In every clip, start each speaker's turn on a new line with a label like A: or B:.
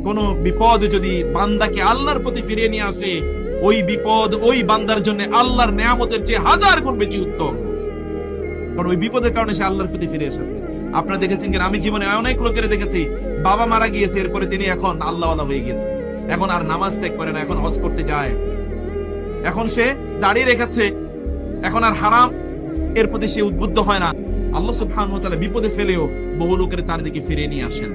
A: কোন বিপদ যদি বান্দাকে আল্লাহর প্রতি ফিরিয়ে নিয়ে আসে, ওই বিপদ ওই বান্দার জন্য আল্লাহর নেয়ামতের চেয়ে 1000 গুণ বেশি উত্তম। কারণ ওই বিপদের কারণে সে আল্লাহর প্রতি ফিরে এসেছে। আপনারা দেখেছেন কিনা, আমি জীবনে অনেক লোকের দেখেছি, বাবা মারা গিয়েছে, এরপরে তিনি এখন আল্লাহওয়ালা হয়ে গেছে, এখন আর নামাজ ত্যাগ করে না, এখন হজ করতে যায়, এখন সে দাঁড়িয়ে রেখেছে, এখন আর হারাম এর প্রতি সে উদ্বুদ্ধ হয় না। আল্লাহ সুবহানাহু ওয়া তাআলা বিপদে ফেলেও বহু লোকের তার দিকে ফিরে নিয়ে আসেন।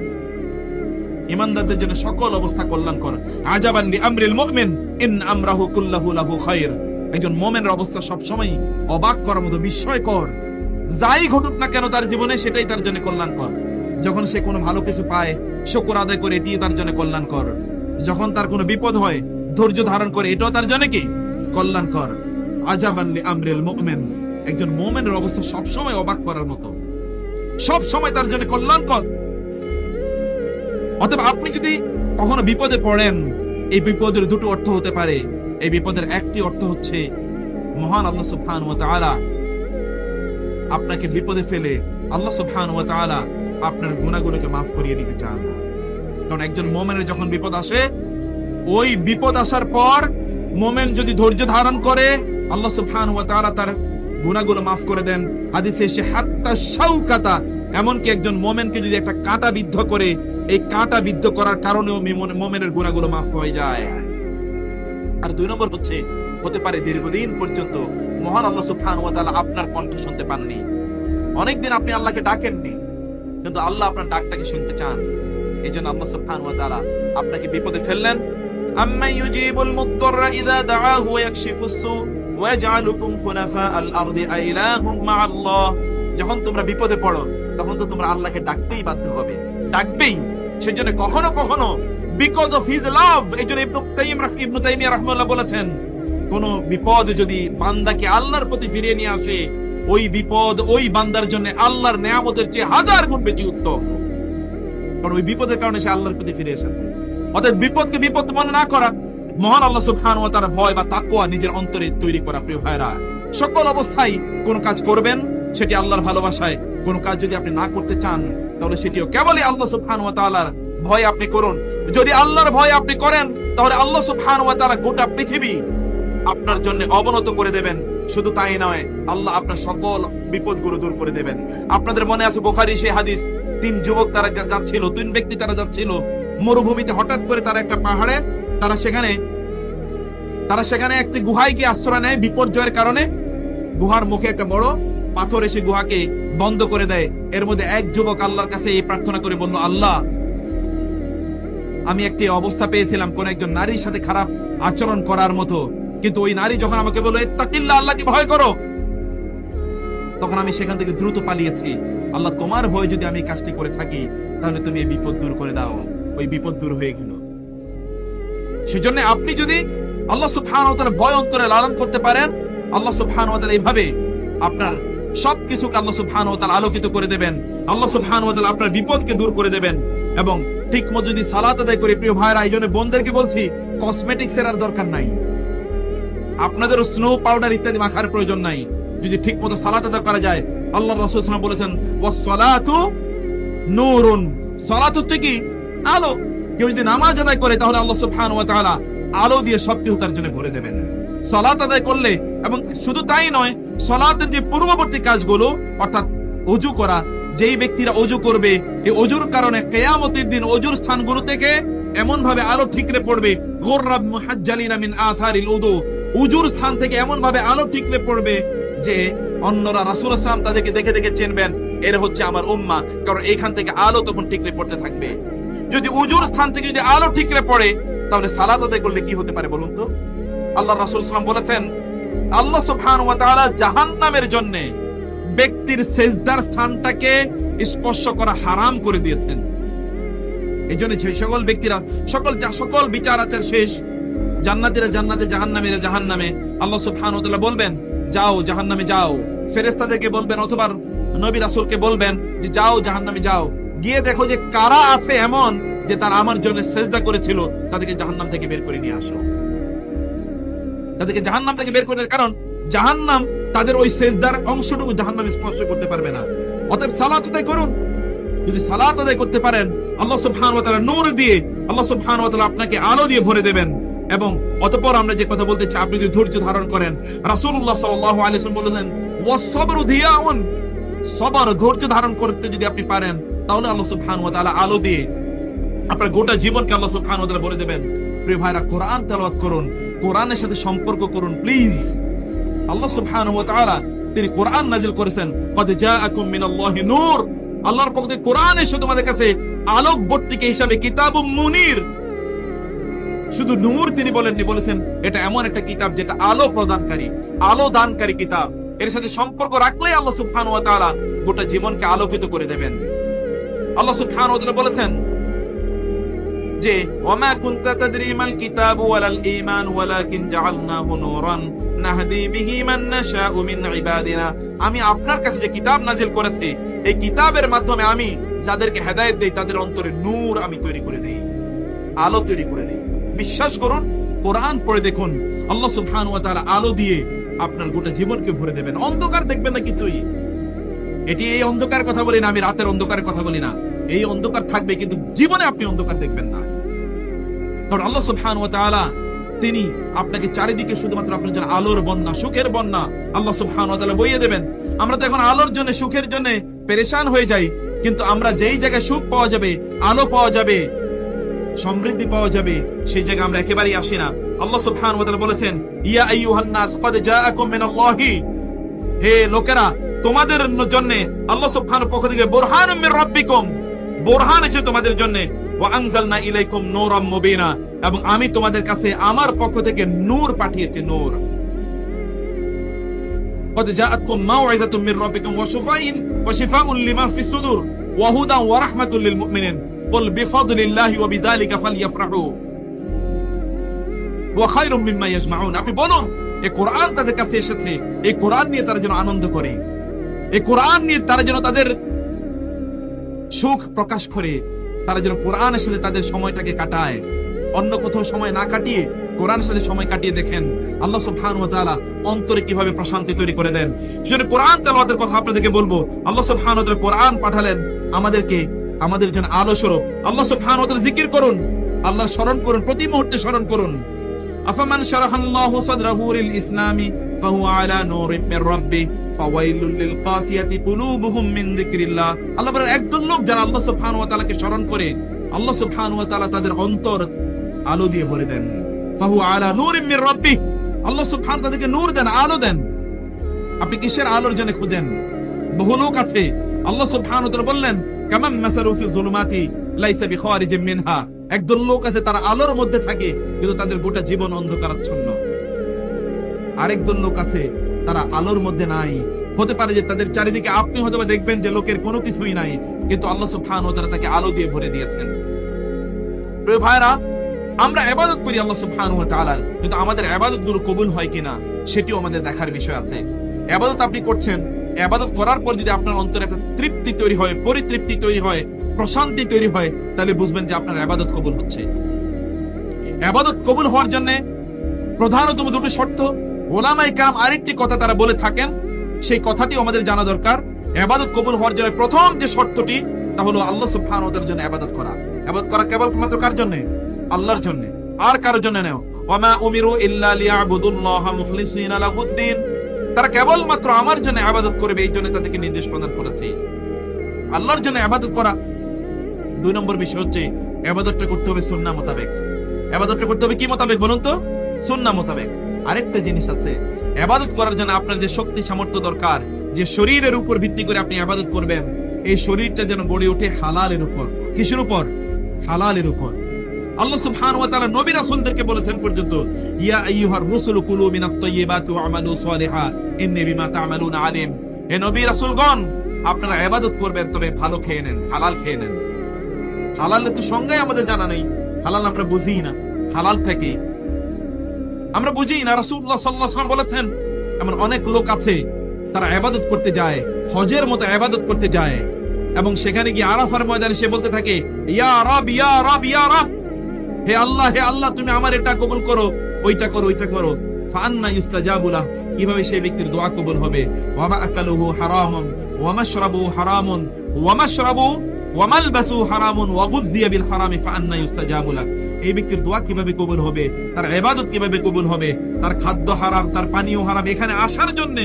A: ঈমানদারদের জন্য সকল অবস্থা কল্যাণকর। আজাবান লিআমরিল মুমিন ইন আমরাহু কুল্লাহু লাহু খায়র। একজন মুমিনের অবস্থা সবসময় অবাক করার মতো, বিস্ময়কর। যাই ঘটুক না কেন তার জীবনে, সেটাই তার জন্য কল্যাণকর। যখন সে কোনো ভালো কিছু পায়, শুকর আদায় করে, এটি তার জন্য কল্যাণকর। যখন তার কোনো বিপদ হয়, ধৈর্য ধারণ করে, এটাও তার জন্য কি কল্যাণকর। আজাবান লিআমরিল মুমিন, একজন মুমিনের অবস্থা সবসময় অবাক করার মতো, সবসময় তার জন্য কল্যাণকর। অতএব আপনি যদি কখনো বিপদে পড়েন, এই বিপদের দুটো অর্থ হতে পারে। এই বিপদের একটি অর্থ হচ্ছে মহান আল্লাহ সুবহানাহু ওয়া তাআলা আপনাকে বিপদে ফেলে আল্লাহ সুবহানাহু ওয়া তাআলা আপনার গুনাহগুলোকে মাফ করিয়ে দিতে চান। কারণ একজন মুমিনের যখন বিপদ আসে, ওই বিপদ আসার পর মুমিন যদি ধৈর্য ধারণ করে, আল্লাহ সুবহানাহু ওয়া তাআলা তার গুনাহগুলো মাফ করে দেন। হাদিসে এসে হাত্তা শাওকাতা, এমনকি একজন মুমিনকে যদি একটা কাঁটা বিদ্ধ করে, এই কাঁটা বিদ্ধ করার কারণেও মুমিনের গুনাহগুলো মাফ হয়ে যায়। আর 2 নম্বর হচ্ছে, হতে পারে দীর্ঘদিন পর্যন্ত মহান আল্লাহ সুবহানাহু ওয়া তাআলা আপনার কণ্ঠ শুনতে পাননি, অনেকদিন আপনি আল্লাহকে ডাকেননি, কিন্তু আল্লাহ আপনার ডাকটাকে শুনতে চান। এইজন্য আল্লাহ সুবহানাহু ওয়া তাআলা আপনাকে বিপদে ফেললেন। আম্মা ইউজিবুল মুত্তাররা ইযা দাআহু ওয়া ইয়াকশিফুস সু ওয়া ইয়াজআলুকুম খুলাফাআল আরদি আইলাহুম মা'আল্লাহ। যখন তোমরা বিপদে পড়ো, তখন তো তোমরা আল্লাহকে ডাকতেই বাধ্য হবে, ডাকবেই। সেজন্য কখনো কখনো বিকজ অফ হিজ লাভ, এইজন্য ইবনে তাইমিয়া রাহিমাহুল্লাহ বলেছেন, কোন বিপদ যদি বান্দাকে আল্লাহর প্রতি ফিরিয়ে নিয়ে আসে, ওই বিপদ ওই বান্দার জন্য আল্লাহর নেয়ামতের চেয়ে 1000 গুণ বেশি উত্তম। কারণ ওই বিপদের কারণে সে আল্লাহর প্রতি ফিরে এসেছে। অতএব বিপদকে বিপদ মনে না করা, মহান আল্লাহ সুবহানাহু ওয়া তাআলা ভয় বা তাকওয়া নিজের অন্তরে তৈরি করা। প্রিয় ভাইরা, সকল অবস্থায় কোন কাজ করবেন সেটি আল্লাহর ভালোবাসায়। কোন কাজ যদি আপনি না করতে চান, তাহলে সেটিও কেবলই আল্লাহ সুবহানাহু ওয়া তাআলার ভয় আপনি করুন। যদি আল্লাহর ভয় আপনি করেন, তাহলে আল্লাহ সুবহানাহু ওয়া তাআলা গোটা পৃথিবী আপনার জন্য অবনত করে দেবেন। শুধু তাই নয়, আল্লাহ আপনার সকল বিপদগুলো দূর করে দেবেন। আপনাদের মনে আছে বুখারী সেই হাদিস, 3 যুবক তারা যাচ্ছিল, 3 ব্যক্তি তারা যাচ্ছিল মরুভূমিতে। হঠাৎ করে তারা একটা পাহাড়ে, তারা সেখানে একটি গুহায় গিয়ে আশ্রয় নেয়। বিপর্যয়ের কারণে গুহার মুখে একটা বড় পাথর এসে গুহাকে বন্ধ করে দেয়। এর মধ্যে এক যুবক আল্লাহর কাছে এই প্রার্থনা করে বলল, আল্লাহ, আমি একটি অবস্থা পেয়েছিলাম কোন একজন নারীর সাথে খারাপ আচরণ করার মতো, কিন্তু ওই নারী যখন আমাকে বলল ইত্তাকিল্লাহ, আল্লাহকে ভয় করো, তখন আমি সেখান থেকে দ্রুত পালিয়েছি। আল্লাহ, তোমার ভয় যদি আমি কাজটি করে থাকি, তাহলে তুমি এই বিপদ দূর করে দাও। ওই বিপদ দূর হয়ে গেল। সেজন্য আপনি যদি আল্লাহ সুবহানাহু ওয়া তাআলা ভয় অন্তরে লালন করতে পারেন, আল্লাহ সুবহানাহু ওয়া তাআলা এইভাবে আপনার সবকিছুকে আল্লাহ সুবহানাহু ওয়া তাআলা আলোকিত করে দেবেন। আল্লাহ সুবহানাহু ওয়া তাআলা আপনার বিপদকে দূর করে দেবেন। এবং ঠিক মতো যদি সালাত আদায় করি, প্রিয় ভাইরা, এই জন্য বোনদেরকে বলছি, কসমেটিক্স এর আর দরকার নাই, আপনাদেরও স্নো পাউডার ইত্যাদি মাখার প্রয়োজন নাই। যদি ঠিক মতো সালাত আদায় করা যায়, আল্লাহ রাসূল সাল্লাল্লাহু আলাইহি ওয়াসাল্লাম বলেছেন, ওয়াস-সালাতু নূরুন, সালাত হচ্ছে কি আলো। কেউ যদি নামাজ আদায় করে, তাহলে আল্লাহ সুবহানাহু ওয়া তাআলা আলো দিয়ে সবকিছু তার জন্য ভরে দেবেন। সালাত আদায় করলে, এবং শুধু তাই নয়, সালাতের যে পূর্ববর্তী কাজগুলো, অর্থাৎ ওযু করা, যেই ব্যক্তিরা ওযু করবে, এই ওযুর কারণে কিয়ামতের দিন ওযুর স্থানগুলো থেকে এমন ভাবে আলো ঠিকরে পড়বে, গুররাব মুহাজ্জালিনা মিন আসারিল উযু, ওযুর স্থান থেকে এমন ভাবে আলো ঠিকরে পড়বে যে অন্যরা রাসূল সাল্লাল্লাহু আলাইহি ওয়াসাল্লাম তাদেরকে দেখে দেখে চিনবেন, এর হচ্ছে আমার উম্মাহ। কারণ এইখান থেকে আলো তখন ঠিকরে পড়তে থাকবে। যদি ওযুর স্থান থেকে যদি আলো ঠিকরে পড়ে, তাহলে সালাত আদায় করলে কি হতে পারে বলুন তো? আল্লাহ রাসূল সাল্লাল্লাহু আলাইহি ওয়াসাল্লাম বলেছেন, আল্লাহ সুবহানাহু ওয়া তাআলা জাহান্নামের জন্য ব্যক্তির সেজদার স্থানটাকে স্পর্শ করা হারাম করে দিয়েছেন। এই জন্য সেই সকল ব্যক্তিরা সকল বিচার আচার শেষ, জান্নাতীরা জান্নাতে, জাহান্নামীরা জাহান্নামে। আল্লাহ সুবহানাহু ওয়া তাআলা বলবেন, যাও জাহান্নামে যাও। ফেরেশতাদেরকে বলবেন অথবা নবী রাসূলকে বলবেন যে যাও জাহান্নামে যাও, গিয়ে দেখো যে কারা আছে এমন যে তারা আমার জন্য সেজদা করেছিল, তাদেরকে জাহান্নাম থেকে বের করে নিয়ে আসো। তাদেরকে জাহান্নাম থেকে বের করে, কারণ জাহান্নাম তাদের ওই সেজদার অংশটুকু জাহান্নাম স্পর্শ করতে পারবে না। অতএব সালাত আদায় করুন। যদি সালাত আদায় করতে পারেন, আল্লাহ সুবহানাহু ওয়া তাআলা নূর দিয়ে, আল্লাহ সুবহানাহু ওয়া তাআলা আপনাকে আলো দিয়ে ভরে দেবেন। এবং অতঃপর আমরা যে কথা বলতে চাই, আপনি যদি ধৈর্য ধারণ করেন, রাসূলুল্লাহ সাল্লাল্লাহু আলাইহি ওয়াসাল্লাম বলেছেন ওয়াস-সাবরু দিয়াউন, সবর ধৈর্য ধারণ করতে যদি আপনি পারেন, তাহলে আল্লাহ সুবহানাহু ওয়া তাআলা আলো দিয়ে আপনার গোটা জীবনকে আল্লাহ সুবহানাহু ওয়া তাআলা ভরে দেবেন। প্রিয় ভাইরা, কোরআন তেলাওয়াত করুন, কোরআনের সাথে সম্পর্ক করুন প্লিজ। আল্লাহ সুবহানাহু ওয়া তাআলা তিনি কোরআন নাযিল করেছেন, কদ জাআকুম মিনাল্লাহি নূর, আল্লাহর পক্ষ থেকে কোরআন এসে তোমাদের কাছে আলোকবর্তিকা হিসাবে, কিতাবুম মুনির। শুধু নূর তিনি বলেননি, বলেছেন এটা এমন একটা কিতাব যেটা আলো প্রদানকারী, আলো দানকারী কিতাব। এর সাথে সম্পর্ক রাখলেই আল্লাহ সুবহানাহু ওয়া তাআলা গোটা জীবনকে আলোকিত করে দেবেন। আল্লাহ সুবহানাহু ওয়া তাআলা বলেছেন যে ওয়ামা কুনতা তাদরি মাল কিতাবু ওয়ালাল ঈমান ওয়ালাকিন জাআলনাহু নূরান নাহদি বিহি মান নাশাউ মিন ইবাদিনা, আমি আপনার কাছে যে কিতাব নাজিল করেছি, এই কিতাবের মাধ্যমে আমি যাদেরকে হেদায়েত দেই তাদের অন্তরে নূর আমি তৈরি করে দেই, আলো তৈরি করে দেই। বিশ্বাস করুন, কোরআন পড়ে দেখুন, আল্লাহ সুবহানাহু ওয়া তাআলা আলো দিয়ে আপনার গোটা জীবনকে ভরে দেবেন। অন্ধকার দেখবেন না কিছুই। এটি এই অন্ধকার কথা বলি না, আমি রাতের অন্ধকারের কথা বলি না। এই অন্ধকার থাকবে, কিন্তু জীবনে আপনি অন্ধকার দেখবেন না। কারণ আল্লাহ সুবহানাহু ওয়া তাআলা তিনি আপনাকে চারিদিকে শুধুমাত্র আপনার জন্য আলোর বন্যা, সুখের বন্যা আল্লাহ সুবহানাহু ওয়া তাআলা বইয়ে দেবেন। আমরা তো এখন আলোর জন্য, সুখের জন্য পেরেশান হয়ে যাই, কিন্তু আমরা যেই জায়গায় সুখ পাওয়া যাবে, আলো পাওয়া যাবে, সমৃদ্ধি পাওয়া যাবে, সেই জায়গায় আমরা একেবারেই আসি না। আল্লাহ সুবহানাহু ওয়া তাআলা বলেছেন, ইয়া আইয়ুহান নাস ক্বাদ জাআকুম মিনাল্লাহি, হে লোকেরা, তোমাদের জন্য আল্লাহ সুবহানাহু পক্ষ থেকে বুরহানুম মির রাব্বিকুম, বুরহান এসে তোমাদের জন্য, ওয়া আনজালনা ইলাইকুম নূরাম মুবিনা, এবং আমি তোমাদের কাছে আমার পক্ষ থেকে নূর পাঠিয়েছি, নূর। ক্বাদ জাআতকুম মাউইযাতুম মির রাব্বিকুম ওয়া শিফাউন লিমা ফিস সুদুর ওয়া হুদান ওয়া রাহমাতুল লিল মুমিনিন কুল বিফাদলিল্লাহি ওয়া বিযালিকা ফালইফরাহু ওয়া খায়রুম মিম্মা ইয়াজমাউন। আপনি বলুন, এই কোরআন তাদের কাছে এসেছে, এই কোরআন নিয়ে তারা যেন আনন্দ করে, এই কোরআন নিয়ে তারা যেন তাদের সুখ প্রকাশ করে, তারা যেন কোরআনের সাথে তাদের সময়টাকে কাটায়, অন্য কোথাও সময় না কাটিয়ে কোরআনের সাথে সময় কাটিয়ে দেখেন আল্লাহ সুবহানাহু ওয়া তাআলা অন্তরে কিভাবে প্রশান্তি তৈরি করে দেন। সেজন্য কোরআন তেলাওয়াতের কথা আপনাদেরকে বলবো। আল্লাহ সুবহানাহু ওয়া তাআলা কোরআন পাঠালেন আমাদেরকে, আমাদের জন্য আলো স্বরূপ। আল্লাহ সুবহানাহু ওয়া তাআলা জিকির করুন, আল্লাহর স্মরণ করুন, প্রতি মুহূর্তে স্মরণ করুন। আফামান শারাহাল্লাহু সাদরাহু লিল ইসলামি ফাহুয়া আলা নূরিম মির রাব্বিহি ফাওয়াইলুল লিল কাসিয়াতি কুলুবুহুম মিন যিকরিল্লাহ। আল্লাহ বলেন, একদল লোক যারা আল্লাহ সুবহানাহু ওয়া তাআলাকে স্মরণ করে, আল্লাহ সুবহানাহু ওয়া তাআলা তাদের অন্তর আলো দিয়ে ভরে দেন। ফাহুয়া আলা নূরিম মির রাব্বিহি, আল্লাহ সুবহানাহু ওয়া তাআলাকে নূর দেন, আলো দেন। আপনি কিসের আলোর জন্য খুঁজেন? বহু লোক আছে, আল্লাহ সুবহানাহু ওয়া তাআলা বললেন, কামান মাসারু ফি যুলুমাতি লাইসা বিখারিজিম মিনহা, একদল লোক আছে তারা আলোর মধ্যে থাকে কিন্তু তাদের গোটা জীবন অন্ধকারাচ্ছন্ন। আরেকদল লোক আছে তারা আলোর মধ্যে নাই। হতে পারে যে তাদের চারিদিকে আপনি হয়তো দেখবেন যে লোকের কোনো কিছুই নাই, কিন্তু আল্লাহ সুবহানাহু ওয়া তাআলা তাকে আলো দিয়ে ভরে দিয়েছেন। প্রিয় ভাইরা, আমরা ইবাদত করি আল্লাহ সুবহানাহু ওয়া তাআলার, কিন্তু আমাদের ইবাদতগুলো কবুল হয় কিনা সেটিও আমাদের দেখার বিষয় আছে। ইবাদত আপনি করছেন, ইবাদত করার পর যদি আপনার অন্তরে একটা তৃপ্তি তৈরি হয়, পরিতৃপ্তি তৈরি হয়, প্রশান্তি তৈরি হয়, তাহলে বুঝবেন যে আপনার ইবাদত কবুল হচ্ছে। ইবাদত কবুল হওয়ার জন্য প্রধানতম দুটো শর্ত, ওলামায়ে কেরাম আরেকটি কথা তারা বলে থাকেন, সেই কথাটিও আমাদের জানা দরকার। ইবাদত কবুল হওয়ার জন্য প্রথম যে শর্তটি, তা হলো আল্লাহ সুবহানাহু ওয়া তাআলার জন্য ইবাদত করা। ইবাদত করা কেবলমাত্র কার জন্য? আল্লাহর জন্য, আর কারোর জন্য নয়। ওয়ামা উমিরু ইল্লা লিয়াবুদুল্লাহা মুখলিসিনা লাহুদ্দিন, তারা কেবলমাত্র আমার জন্য ইবাদত করবে, এই জন্য তাদেরকে নির্দেশ প্রদান করেছে। আল্লাহর জন্য ইবাদত করা। দুই নম্বর বিষয় হচ্ছে ইবাদতটা করতে হবে সুন্নাহ মোতাবেক। ইবাদতটা করতে হবে কি মোতাবেক বলুন তো? সুন্নাহ মোতাবেক। আরেকটা জিনিস আছে, ইবাদত করার জন্য আপনার যে শক্তি সামর্থ্য দরকার, যে শরীরের উপর ভিত্তি করে আপনি ইবাদত করবেন, এই শরীরটা যেন গড়ে ওঠে হালালের উপর। কিসের উপর? হালালের উপর। আল্লাহ সুবহানাহু ওয়া তাআলা নবী রাসূলদেরকে বলেছেন পর্যন্ত, ইয়া আইয়ুহার রাসূলু কুলু মিনাত তাইয়্যিবাতি ওয়া আমালু সালিহা ইন্নী বিমা তা'মালুনা আলিম। হে নবী রাসূলগণ, আপনারা ইবাদত করবেন তবে ভালো খেয়ে নেন, হালাল খেয়ে নেন। হালালের তো সংজ্ঞাই আমাদের জানা নেই, হালাল আমরা বুঝি না, হালালটা কি আমরা বুঝি না। রাসূলুল্লাহ সাল্লাল্লাহু আলাইহি ওয়াসাল্লাম বলেছেন, এমন অনেক লোক আছে তারা ইবাদত করতে যায়, হজের মতো ইবাদত করতে যায়, এবং সেখানে গিয়ে আরাফার ময়দানে সে বলতে থাকে, ইয়া রাব ইয়া রাব ইয়া রাব, হে আল্লাহ হে আল্লাহ, তুমি আমার এটা কবুল করো, ওইটা করো, ওইটা করো। ফাআন্না ইউস্তাজাবু লাহ, কিভাবে সেই ব্যক্তির দোয়া কবুল হবে? ওয়া মা আকালুহু হারামুন ওয়া মাশরাবুহু হারামুন ওয়া মাশরাবু ওয়া মালবাসু হারামুন ওয়া গুযযিয়া বিল হারামি ফাআন্না ইউস্তাজাবু লাক। এই ব্যক্তির দোয়া কিভাবে কবুল হবে, তার ইবাদত কিভাবে কবুল হবে, তার খাদ্য হারাম, তার পানীয় হারাম, এখানে আসার জন্য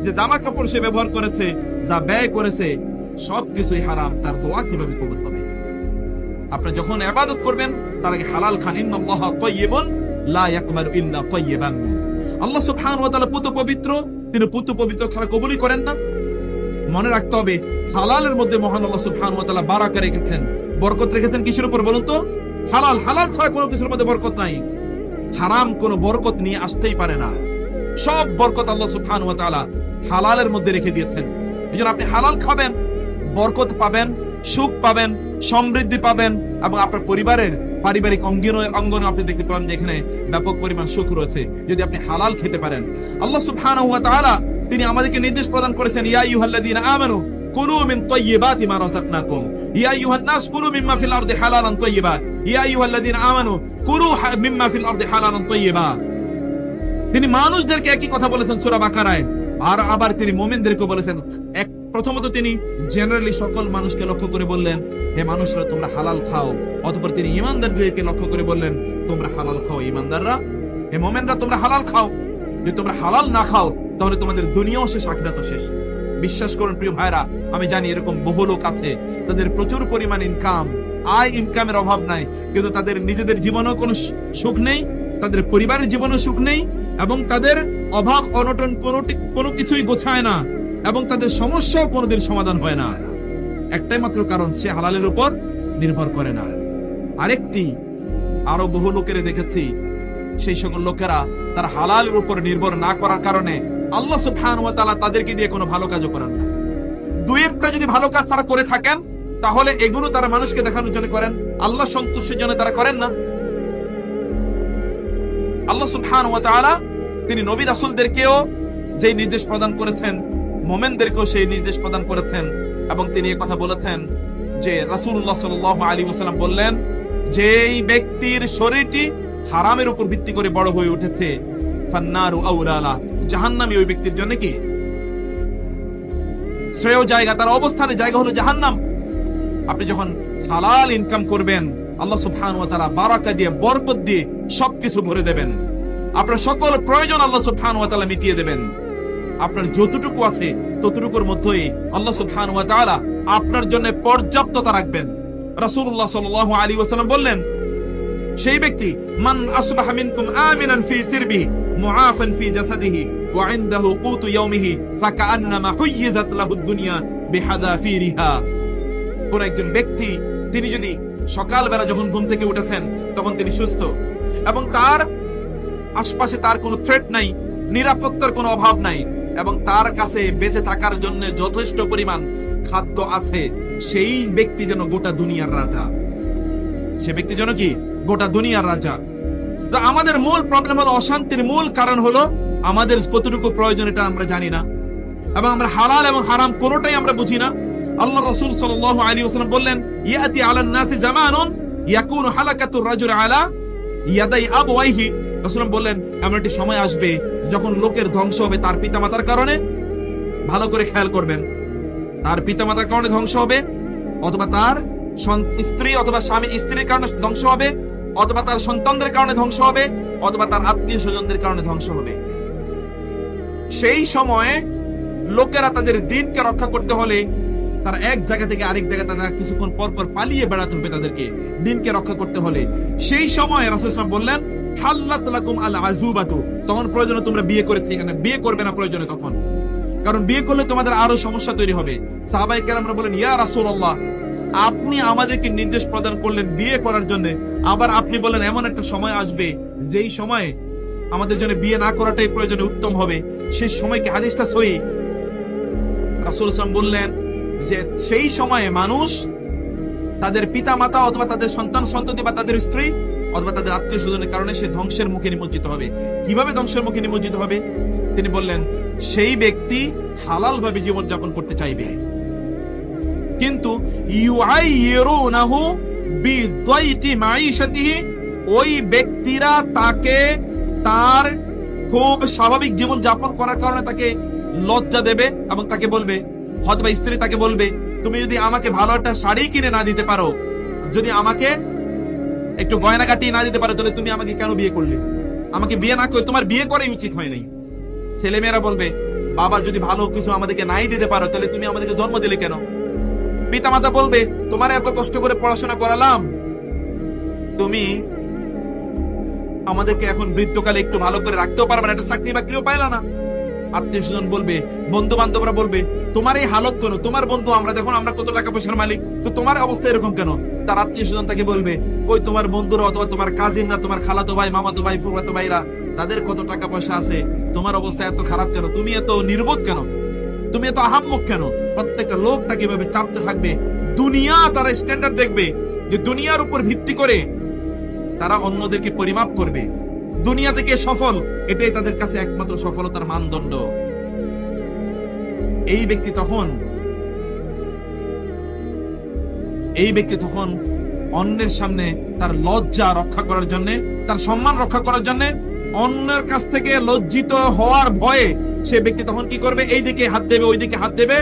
A: যে জামা কাপড় সে ব্যবহার করেছে, যা ব্যয় করেছে, সবকিছুই হারাম, তার দোয়া কিভাবে কবুল হবে? আপনি যখন ইবাদত করবেন তার আগে হালাল খান। ইন্নাল্লাহা তাইয়্যিবুন লা ইয়াকবালু ইল্লা তাইয়্যিবান। আল্লাহ সুবহানাহু ওয়া তাআলা পুত পবিত্র, তিনি পুত পবিত্র ছাড়া কবুলই করেন না। মনে রাখতে হবে হালালের মধ্যে মহান আল্লাহ সুবহানাহু ওয়া তাআলা বারাকা রেখেছেন, বরকত রেখেছেন। কিসের উপর বলুন তো? হালাল। হালাল ছাড়া কোনো কিছুর মধ্যে বরকত নাই। হারাম কোনো বরকত নিয়ে আসতেই পারে না। সব বরকত আল্লাহ সুবহানাহু ওয়া তাআলা হালালের মধ্যে রেখে দিয়েছেন। এজন্য আপনি হালাল খাবেন, বরকত পাবেন, সুখ পাবেন, সমৃদ্ধি পাবেন, এবং আপনার পরিবারের পারিবারিক অঙ্গনে আপনি দেখতে পাবেন যে এখানে ব্যাপক পরিমাণ সুখ রয়েছে, যদি আপনি হালাল খেতে পারেন। আল্লাহ সুবহানাহু ওয়া তাআলা তিনি আমাদেরকে নির্দেশ প্রদান করেছেন, ইয়া আইয়ুহাল্লাযীনা আমানু কুলু মিন তাইয়্যিবাতি মা রাযাকনাকুম, ইয়া আইয়ুহান নাস কুলু মিম্মা ফিল আরদি হালালান তাইয়্যিবা, ইয়া আইয়ুহাল্লাযীনা আমানু কুলু মিম্মা ফিল আরদি হালালান তাইয়্যিবা। তিনি মানুষদেরকে একই কথা বলেছেন সূরা বাকারায়, আর আবার তিনি মুমিনদেরকে বলেছেন। প্রথমত তিনি জেনারেলি সকল মানুষকে লক্ষ্য করে বললেন, হে মানুষরা তোমরা হালাল খাও। অতঃপর তিনি ঈমানদারদেরকে লক্ষ্য করে বললেন, তোমরা হালাল খাও ঈমানদাররা, হে মুমিনরা তোমরা হালাল খাও। যদি তোমরা হালাল না খাও তাহলে তোমাদের দুনিয়াও শেষ, আখিরাতও শেষ। বিশ্বাস করুন প্রিয় ভাইরা, আমি জানি এরকম বহু লোক আছে, তাদের প্রচুর পরিমাণ ইনকাম, ইনকামের অভাব নাই, কিন্তু তাদের নিজেদের জীবনেও কোনো সুখ নেই, তাদের পরিবারের জীবনেও সুখ নেই, এবং তাদের অভাব অনটন কোনো কিছুই গোছায় না, এবং তাদের সমস্যাও কোনোদিন সমাধান হয় না। একটাই মাত্র কারণ, সে হালালের উপর নির্ভর করে না। আরেকটি, আরো বহু লোকের দেখেছি, সেই সকল লোকেরা তার হালালের উপর নির্ভর না করার কারণে আল্লাহ সুবহানাহু ওয়া তাআলা তাদেরকে দিয়ে কোনো ভালো কাজও করেন না। দুই একটা যদি ভালো কাজ তারা করে থাকেন, তাহলে এগুলো তারা মানুষকে দেখানোর জন্য করেন, আল্লাহ সন্তুষ্টির জন্য তারা করেন না। আল্লাহ সুবহানাহু ওয়া তাআলা তিনি নবী রাসূলদেরকেও যেই নির্দেশ প্রদান করেছেন, মুমিনদেরকেও সেই নির্দেশ প্রদান করেছেন, এবং তিনি এই কথা বলেছেন যে রাসূলুল্লাহ সাল্লাল্লাহু আলাইহি ওয়াসাল্লাম বললেন, যেই ব্যক্তির শরীরটি হারামের উপর ভিত্তি করে বড় হয়ে উঠেছে, ফান্নারু আউলালা, জাহান্নামী ওই ব্যক্তির জন্য কি শ্রেয় জায়গা, তার অবস্থানের জায়গা হলো জাহান্নাম। আপনি যখন হালাল ইনকাম করবেন, আল্লাহ সুবহানাহু ওয়া তাআলা বারাকা দিয়ে, বরকত দিয়ে সবকিছু ভরে দেবেন। আপনার সকল প্রয়োজন আল্লাহ সুবহানাহু ওয়া তাআলা মিটিয়ে দেবেন। আপনার যতটুকু আছে ততটুকুর মধ্যেই আল্লাহ সুবহানাহু ওয়া তাআলা আপনার জন্য পর্যাপ্ততা রাখবেন। রাসূলুল্লাহ সাল্লাল্লাহু আলাইহি ওয়াসাল্লাম বললেন, সেই ব্যক্তি মান আসবাহা মিনকুম আমিনান ফি সিরবিহি মুআফান ফি জাসাদিহি ওয়া ইনদাহু কুতু ইয়াউমিহি ফাকান্নামা হুইযাত লাহুদ দুনিয়া বিহাদাফিরিহা। কোন একজন ব্যক্তি তিনি যদি সকালবেলা যখন ঘুম থেকে উঠেছেন তখন তিনি সুস্থ, এবং তার আশপাশে তার কোনো থ্রেট নাই, নিরাপত্তার কোনো অভাব নাই, এবং তার কাছে বেঁচে থাকার জন্য যথেষ্ট পরিমাণ খাদ্য আছে, সেই ব্যক্তি যেন গোটা দুনিয়ার রাজা। সে ব্যক্তি যেন কি গোটা দুনিয়ার রাজা। তো আমাদের মূল প্রবলেম হলো, অশান্তির মূল কারণ হলো আমাদের কতটুকু প্রয়োজন এটা আমরা জানি না, এবং আমরা হালাল এবং হারাম কোনোটাই আমরা বুঝি না। আল্লাহ রাসূল সাল্লাল্লাহু আলাইহি ওয়াসাল্লাম বললেন, ইয়াতি আলান নাসি জামানুন ইয়াকুনু হালাকাতুর রাজুল আলা ইয়াদাই আবওয়াইহি। রাসূল বললেন, এমন একটি সময় আসবে যখন লোকের ধ্বংস হবে তার পিতামাতার কারণে। ভালো করে খেয়াল করবেন, তার পিতামাতার কারণে ধ্বংস হবে, অথবা তার স্ত্রী অথবা স্বামী স্ত্রীর কারণে ধ্বংস হবে, অথবা তার সন্তানদের কারণে ধ্বংস হবে, অথবা তার আত্মীয় স্বজনদের কারণে ধ্বংস হবে। সেই সময়ে লোকেরা তাদের দিনকে রক্ষা করতে হলে তার এক জায়গা থেকে আরেক জায়গা তারা কিছুক্ষণ পর পর পালিয়ে বেড়াতে হবে, তাদেরকে দিনকে রক্ষা করতে হলে। সেই সময় রাসূল সাল্লাল্লাহু আলাইহি ওয়াসাল্লাম বললেন, হাল্লাত লাকুম আল আযুবাতু, তখন প্রয়োজনে তোমরা বিয়ে করে থেকে না, বিয়ে করবে না প্রয়োজনে তখন, কারণ বিয়ে করলে তোমাদের আরো সমস্যা তৈরি হবে। সাহাবায়ে কেরামরা বলেন, ইয়া রাসূলুল্লাহ, আপনি আমাদেরকে নির্দেশ প্রদান করলেন বিয়ে করার জন্য, আবার আপনি বলেন এমন একটা সময় আসবে যেই সময় আমাদের জন্য বিয়ে না করাটাই প্রয়োজনে উত্তম হবে, সেই সময় কি হাদিসটা সহিহ? রাসূল সাল্লাল্লাহু আলাইহি ওয়াসাল্লাম বললেন যে সেই সময়ে মানুষ তাদের পিতা মাতা অথবা তাদের সন্তান সন্ততি বা তাদের স্ত্রী অথবা তাদের আত্মীয় স্বজনের কারণে সে ধ্বংসের মুখে নিমজ্জিত হবে। কিভাবে ধ্বংসের মুখে নিমজ্জিত হবে? তিনি বললেন, সেই ব্যক্তি হালাল ভাবে জীবন যাপন করতে চাইবে, কিন্তু ইউআইয়িরুনাহু বিদাইতি মাঈশাতিহি, ওই ব্যক্তিরা তাকে তার খুব স্বাভাবিক জীবন যাপন করার কারণে তাকে লজ্জা দেবে, এবং তাকে বলবে, হয়তোবা স্ত্রী তাকে বলবে তুমি যদি আমাকে ভালো একটা শাড়ি কিনে না দিতে পারো, যদি আমাকে একটু গয়না কাটিয়ে না দিতে পারো, তাহলে তুমি আমাকে কেন বিয়ে করলে? আমাকে বিয়ে না করে তোমার বিয়ে করাই উচিত হয় নাই। ছেলেমেয়েরা বলবে, বাবা যদি ভালো কিছু আমাদেরকে নাই দিতে পারো, তাহলে তুমি আমাদেরকে জন্ম দিলে কেন? পিতামাতা বলবে, তোমার এত কষ্ট করে পড়াশোনা করালাম, তুমি আমাদেরকে এখন বৃদ্ধকালে একটু ভালো করে রাখতেও পারবে না, একটা চাকরি বাকরিও পাইলা না। আত্মীয় স্বজন বলবে, বন্ধু বান্ধবরা বলবে, তোমার এই হালত কেন? তোমার বন্ধু আমরা, দেখুন আমরা কত টাকা পয়সার মালিক, তো তোমার অবস্থা এরকম কেন? তার আত্মীয় স্বজন তাকে বলবে, ওই তোমার বন্ধুরা অথবা তোমার কাজিনরা, তোমার খালাতো ভাই, মামাতো ভাই, ফুফাতো ভাইরা, তাদের কত টাকা পয়সা আছে, তোমার অবস্থা এত খারাপ কেন? তুমি এত নির্বোধ কেন? তুমি এত আহাম্মক কেন? প্রত্যেকটা লোক তাকে এভাবে চাপতে থাকবে। দুনিয়া তারা স্ট্যান্ডার্ড দেখবে যে দুনিয়ার উপর ভিত্তি করে তারা অন্যদেরকে পরিমাপ করবে। দুনিয়া থেকে সফল, এটাই তাদের কাছে একমাত্র সফলতার মানদণ্ড। এই ব্যক্তি তখন অন্যের সামনে তার লজ্জা রক্ষা করার জন্য, তার সম্মান রক্ষা করার জন্য, অন্যের কাছ থেকে লজ্জিত হওয়ার ভয়ে সে ব্যক্তি তখন কি করবে? এই দিকে হাত দেবে, ওই দিকে হাত দেবে,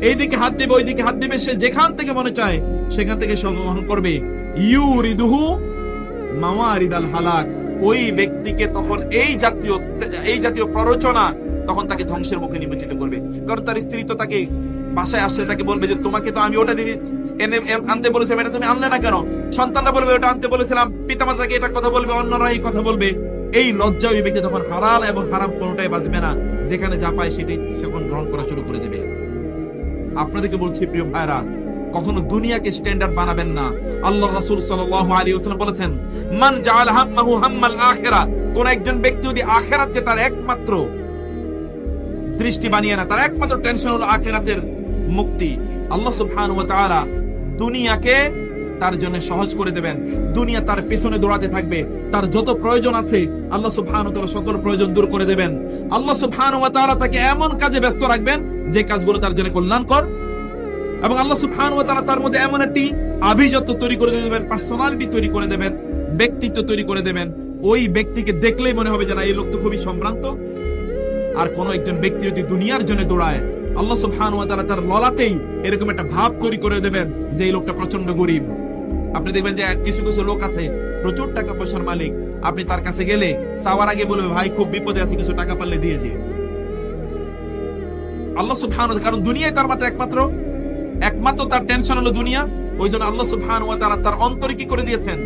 A: এই দিকে হাত দেবে, ওই দিকে হাত দেবে। সে যেখান থেকে মনে চায় সেখান থেকে সংগ্রহণ করবে। ইউরিদুহু মাওয়ারিদাল হালাক। ওই ব্যক্তিকে তখন এই জাতীয় প্ররোচনা তখন তাকে ধ্বংসের মুখে নিমজ্জিত করবে। কারণ তার স্ত্রী তো তাকে বাসায় আসলে তাকে বলবে যে তোমাকে তো আমি ওটা দিয়ে এনে আনতে বলেছিলাম, এটা তুমি আনলে না কেন? সন্তানরা বলবে ওটা আনতে বলেছিলাম, পিতামাতাকে এটা কথা বলবে, অন্যরা এই কথা বলবে। এই লজ্জা ওই ব্যক্তি তখন হালাল এবং হারাম কোনোটাই বাঁচবে না, যেখানে যা পায় সেটাই সেখন গ্রহণ করা শুরু করে দেবে। আপনাদেরকে বলছি প্রিয় ভাইরা, কখনো দুনিয়াকে স্ট্যান্ডার্ড বানাবেন না। আল্লাহ রাসূল সাল্লাল্লাহু আলাইহি ওয়াসাল্লাম বলেছেন, মান জাআল হাম্মাহু হাম্মাল আখিরা। কোন একজন ব্যক্তি যদি আখিরাতকে তার একমাত্র দৃষ্টি বানিয়ে না, তার একমাত্র টেনশন হলো আখিরাতের মুক্তি, আল্লাহ সুবহানাহু ওয়া তাআলা দুনিয়াকে তার জন্য সহজ করে দেবেন। দুনিয়া তার পেছনে দৌড়াতে থাকবে, তার যত প্রয়োজন আছে আল্লাহ সুবহানাহু ওয়া তাআলা সকল প্রয়োজন দূর করে দেবেন। আল্লাহ সুবহানাহু ওয়া তাআলা তাকে এমন কাজে ব্যস্ত রাখবেন যে কাজগুলো তার জন্য কল্যাণকর, এবং আল্লাহ সুবহানাহু ওয়া তাআলা তার মধ্যে এমন একটি আভিজাত্য তৈরি করে দেবেন, পার্সোনালিটি তৈরি করে দেবেন, ব্যক্তিত্ব তৈরি করে দেবেন। ওই ব্যক্তিকে দেখলেই মনে হবে যে না, এই লোক তো খুবই সম্ভ্রান্ত। আর কোন একজন ব্যক্তি যদি দুনিয়ার জন্য দৌড়ায়, আল্লাহ সুবহানাহু ওয়া তাআলা তার ললাটেই এরকম একটা ভাব তৈরি করে দেবেন যে এই লোকটা প্রচন্ড গরিব। আপনি দেখবেন যে কিছু কিছু লোক আছে প্রচুর টাকা পয়সার মালিক, আপনি তার কাছে গেলে চাওয়ার আগে বলবে, ভাই খুব বিপদে আছে, কিছু টাকা পারলে দিয়ে যে। আল্লাহ সুবহানাহু ওয়া তাআলা, কারণ দুনিয়ায় তার মাত্র একমাত্র তার টেনশন হলো দুনিয়া। ওই জন্য আল্লাহ সুবহানাহু ওয়া তাআলা তার অন্তরে কি করে দিয়েছেন?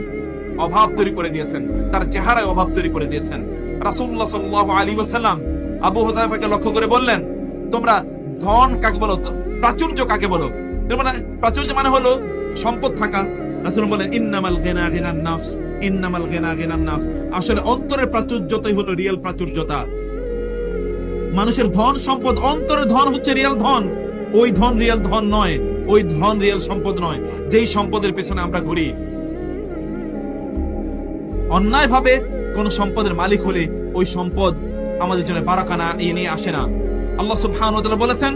A: অভাব তৈরি করে দিয়েছেন, তার চেহারায় অভাব তৈরি করে দিয়েছেন। রাসূলুল্লাহ সাল্লাল্লাহু আলাইহি ওয়াসাল্লাম আবু হুযায়ফাকে লক্ষ্য করে বললেন, তোমরা ধন কাকে বলো? প্রাচুর্য কাকে বলো? মানে প্রাচুর্য মানে হলো সম্পদ থাকা। রাসূল বলেন, ইন্নামাল গিনা গিনান নাফস, ইন্নামাল গিনা গিনান নাফস। আসলে অন্তরের প্রাচুর্যতাই হলো রিয়েল প্রাচুর্যতা। মানুষের ধন সম্পদ, অন্তরের ধন হচ্ছে রিয়েল ধন। ওই ধন রিয়েল ধন নয়, ওই ধন রিয়েল সম্পদ নয়, যেই সম্পদের পেছনে আমরা ঘুরি। অন্যায়ভাবে কোন সম্পদের মালিক হলে ওই সম্পদ আমাদের জন্য বারাকা নিয়ে আসে না। আল্লাহ সুবহানাহু ওয়া তাআলা বলেছেন,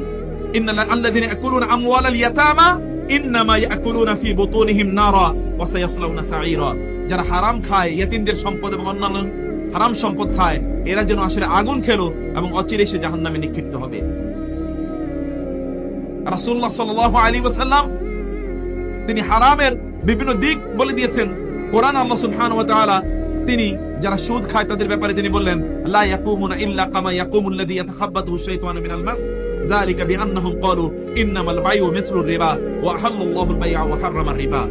A: ইন্নাল্লাযীনা ইয়াকুলুনা আমওয়ালাল ইয়াতামা ইন্নামা ইয়াকুলুনা ফি বুতুনিহিম নারা ওয়া সায়াসলাউনা সাঈরা। যারা হারাম খায়, ইয়েতিমদের সম্পদ এবং অন্যান্য হারাম সম্পদ খায়, এরা যেন আসলে আগুন খেলো এবং অচিরেই সে জাহান্নামে নিক্ষিপ্ত হবে। রাসূলুল্লাহ সাল্লাল্লাহু আলাইহি ওয়াসাল্লাম তিনি হারামের বিভিন্ন দিক বলে দিয়েছেন। কোরআন আল্লাহ সুবহানাহু ওয়া তাআলা তিনি যারা সুদ খায় তাদের ব্যাপারে তিনি বললেন, লা ইয়াকুমুনা ইল্লা কামা ইয়াকুমুল্লাযী ইয়াতাখাব্বাতুহু শাইতানু মিনাল মাস যালিকা বিআন্নাহুম ক্বালু ইন্নামাল বাইউ মিসলুর রিবা ওয়া আহাল্লাল্লাহুল বাই'a ওয়া হাররামার রিবা।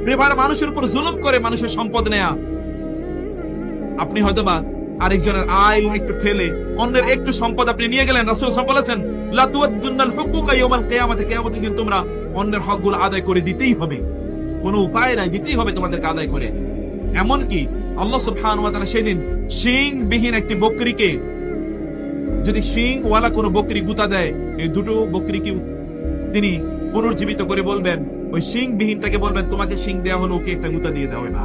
A: রিবা মানুষের উপর জুলুম করে মানুষের সম্পদ নেয়া। আপনি হয়তোবা আরেকজনের আয় একটু ঠেলে অন্যের একটু সম্পদ আপনি নিয়ে গেলেন। রাসূল সাল্লাল্লাহু আলাইহি ওয়াসাল্লাম বলেছেন, লা তুওয়াদ্দুনাল হুকুকা ইয়াওমাল কিয়ামাতি, কিয়ামতের দিন তোমরা অন্যের হকগুলো আদায় করে দিতেই হবে, কোনো উপায় নাই, দিতেই হবে তোমাদেরকে আদায় করে। এমনকি আল্লাহ সুবহানাহু ওয়া তাআলা সেদিন শিংবিহীন একটি বকরিকে, যদি শিংওয়ালা কোনো বকরি গুতা দেয়, এই দুটো বকরিকে তিনি পুনর্জীবিত করে বলবেন, ওই শিংবিহীনটাকে বলবেন, তোমাকে শিং দেওয়া হলো, ওকে একটা গুতা দিয়ে দাও না।